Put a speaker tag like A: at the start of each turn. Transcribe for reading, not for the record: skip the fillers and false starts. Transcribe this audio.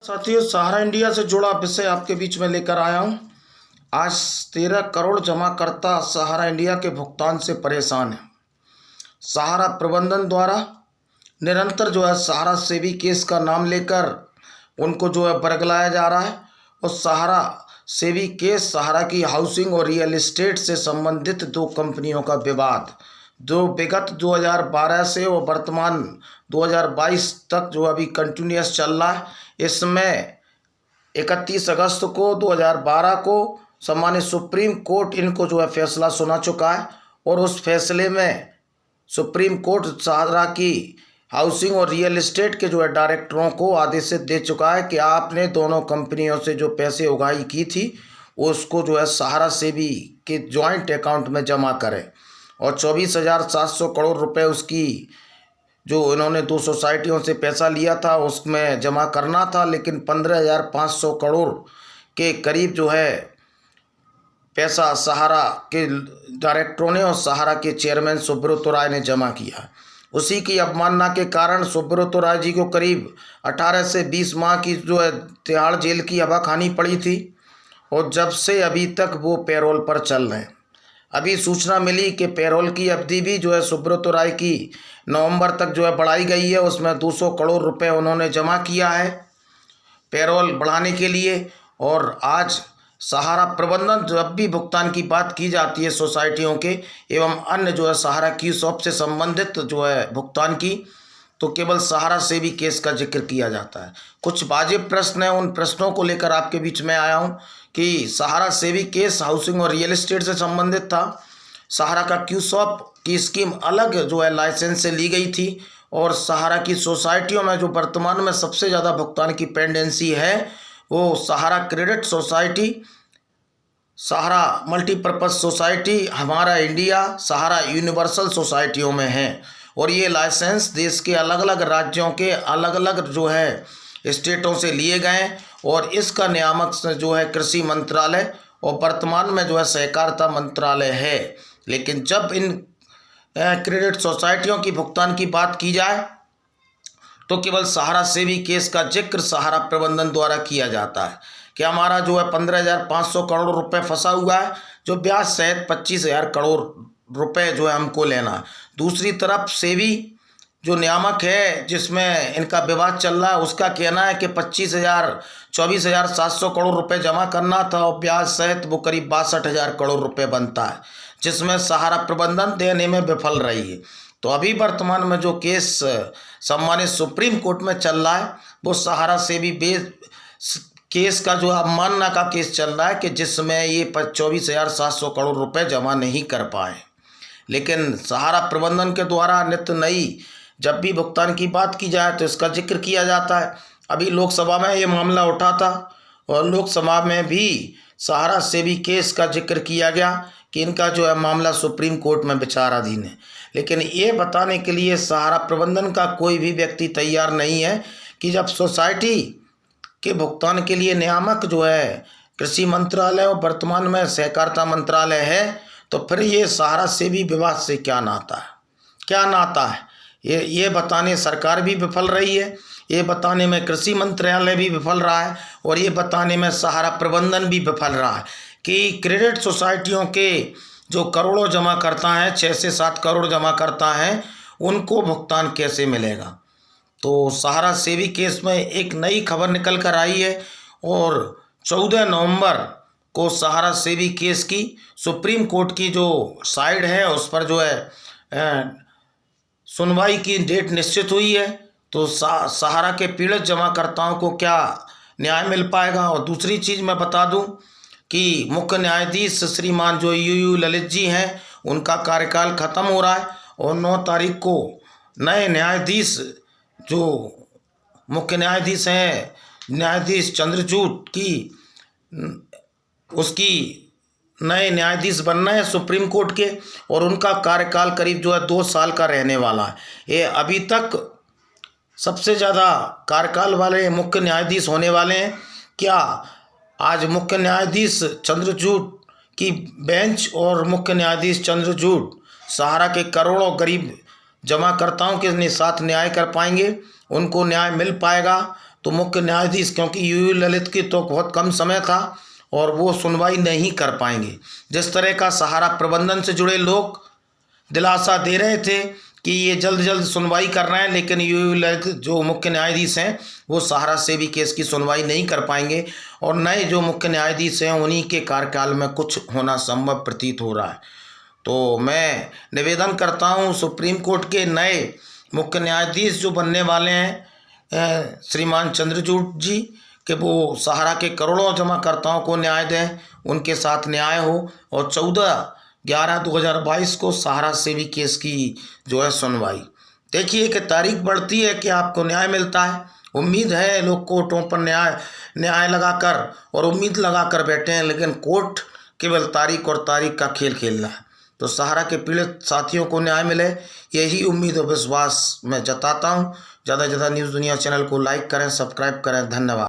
A: साथियों, सहारा इंडिया से जुड़ा विषय आपके बीच में लेकर आया हूं। आज 13 करोड़ जमाकर्ता सहारा इंडिया के भुगतान से परेशान हैं। सहारा प्रबंधन द्वारा निरंतर सहारा सेवी केस का नाम लेकर उनको बरगलाया जा रहा है। और सहारा सेवी केस सहारा की हाउसिंग और रियल एस्टेट से संबंधित दो कंपनियों का विवाद जो विगत 2012 से और वर्तमान 2022 तक अभी कंटिन्यूस चल रहा है। इसमें 31 अगस्त को 2012 को सम्मानित सुप्रीम कोर्ट इनको फैसला सुना चुका है। और उस फैसले में सुप्रीम कोर्ट सहारा की हाउसिंग और रियल एस्टेट के डायरेक्टरों को आदेशित दे चुका है कि आपने दोनों कंपनियों से जो पैसे उगाही की थी उसको सहारा सेवी के जॉइंट अकाउंट में जमा करें। और 24,700 करोड़ रुपए उसकी जो इन्होंने दो सोसाइटियों से पैसा लिया था उसमें जमा करना था, लेकिन 15,500 करोड़ के करीब पैसा सहारा के डायरेक्टरों ने और सहारा के चेयरमैन सुब्रत राय ने जमा किया। उसी की अवमानना के कारण सुब्रत राय जी को करीब 18 से 20 माह की तिहाड़ जेल की हवा खानी पड़ी थी। और जब से अभी तक वो पैरोल पर चल रहे हैं। अभी सूचना मिली कि पैरोल की अवधि भी सुब्रत राय की नवंबर तक बढ़ाई गई है। उसमें 200 करोड़ रुपए उन्होंने जमा किया है पैरोल बढ़ाने के लिए। और आज सहारा प्रबंधन जब भी भुगतान की बात की जाती है सोसाइटियों के एवं अन्य सहारा की शॉप से संबंधित भुगतान की, तो केवल सहारा सेवी केस का जिक्र किया जाता है। कुछ वाजिब प्रश्न हैं, उन प्रश्नों को लेकर आपके बीच में आया हूं कि सहारा सेवी केस हाउसिंग और रियल एस्टेट से संबंधित था। सहारा का क्यू शॉप की स्कीम अलग लाइसेंस से ली गई थी। और सहारा की सोसाइटियों में जो वर्तमान में सबसे ज़्यादा भुगतान की पेंडेंसी है वो सहारा क्रेडिट सोसाइटी, सहारा मल्टीपर्पज़ सोसाइटी, हमारा इंडिया, सहारा यूनिवर्सल सोसाइटियों में है। और ये लाइसेंस देश के अलग अलग राज्यों के अलग अलग स्टेटों से लिए गए। और इसका नियामक कृषि मंत्रालय और वर्तमान में सहकारिता मंत्रालय है। लेकिन जब इन क्रेडिट सोसाइटियों की भुगतान की बात की जाए तो केवल सहारा सेवी केस का जिक्र सहारा प्रबंधन द्वारा किया जाता है कि हमारा 15,500 करोड़ रुपए फंसा हुआ है, जो ब्याज सहित 25,000 करोड़ रुपए हमको लेना है। दूसरी तरफ सेवी जो नियामक है जिसमें इनका विवाद चल रहा है उसका कहना है कि 24,700 करोड़ रुपए जमा करना था और ब्याज सहित वो करीब 62,000 करोड़ रुपए बनता है, जिसमें सहारा प्रबंधन देने में विफल रही है। तो अभी वर्तमान में जो केस सम्मानित सुप्रीम कोर्ट में चल रहा है वो सहारा सेवी केस का अवमानना का केस चल रहा है कि जिसमें ये 24,700 करोड़ रुपए जमा नहीं कर पाए। लेकिन सहारा प्रबंधन के द्वारा नित्य नई जब भी भुगतान की बात की जाए तो इसका जिक्र किया जाता है। अभी लोकसभा में ये मामला उठा था और लोकसभा में भी सहारा सेवी केस का जिक्र किया गया कि इनका मामला सुप्रीम कोर्ट में विचाराधीन है। लेकिन ये बताने के लिए सहारा प्रबंधन का कोई भी व्यक्ति तैयार नहीं है कि जब सोसाइटी के भुगतान के लिए नियामक कृषि मंत्रालय और वर्तमान में सहकारिता मंत्रालय है, तो फिर ये सहारा सेवी विवाद से क्या नाता है ये बताने सरकार भी विफल रही है, ये बताने में कृषि मंत्रालय भी विफल रहा है और ये बताने में सहारा प्रबंधन भी विफल रहा है कि क्रेडिट सोसाइटियों के जो करोड़ों जमा करता है, 6 से 7 करोड़ जमा करता है, उनको भुगतान कैसे मिलेगा। तो सहारा सेवी केस में एक नई खबर निकल कर आई है और 14 नवंबर को सहारा सेवी केस की सुप्रीम कोर्ट की जो साइड है उस पर सुनवाई की डेट निश्चित हुई है। तो सहारा के पीड़ित जमाकर्ताओं को क्या न्याय मिल पाएगा। और दूसरी चीज़ मैं बता दूं कि मुख्य न्यायाधीश श्रीमान जो यूयू ललित जी हैं उनका कार्यकाल खत्म हो रहा है और 9 तारीख को नए न्यायाधीश जो मुख्य न्यायाधीश हैं न्यायाधीश चंद्रचूड़ की उसकी नए न्यायाधीश बनना है सुप्रीम कोर्ट के और उनका कार्यकाल करीब 2 साल का रहने वाला है। ये अभी तक सबसे ज़्यादा कार्यकाल वाले मुख्य न्यायाधीश होने वाले हैं। क्या आज मुख्य न्यायाधीश चंद्रचूड़ की बेंच और मुख्य न्यायाधीश चंद्रचूड़ सहारा के करोड़ों गरीब जमाकर्ताओं के साथ न्याय कर पाएंगे, उनको न्याय मिल पाएगा। तो तो मुख्य न्यायाधीश, क्योंकि यूयू ललित की तो बहुत कम समय था और वो सुनवाई नहीं कर पाएंगे। जिस तरह का सहारा प्रबंधन से जुड़े लोग दिलासा दे रहे थे कि ये जल्द जल्द सुनवाई कर रहे हैं, लेकिन यूयू ललित जो मुख्य न्यायाधीश हैं वो सहारा से भी केस की सुनवाई नहीं कर पाएंगे और नए जो मुख्य न्यायाधीश हैं उन्हीं के कार्यकाल में कुछ होना संभव प्रतीत हो रहा है। तो मैं निवेदन करता हूँ सुप्रीम कोर्ट के नए मुख्य न्यायाधीश जो बनने वाले हैं श्रीमान चंद्रचूड़ जी, कि वो सहारा के करोड़ों जमाकर्ताओं को न्याय दें, उनके साथ न्याय हो और 14/11/2022 को सहारा से भी केस की जो है सुनवाई। देखिए कि तारीख बढ़ती है कि आपको न्याय मिलता है। उम्मीद है लोग कोर्टों पर न्याय लगाकर और उम्मीद लगाकर बैठे हैं, लेकिन कोर्ट केवल तारीख और तारीख का खेल खेल रहा है। तो सहारा के पीड़ित साथियों को न्याय मिले, यही उम्मीद और विश्वास मैं जताता हूँ। ज़्यादा से ज़्यादा न्यूज़ दुनिया चैनल को लाइक करें, सब्सक्राइब करें। धन्यवाद।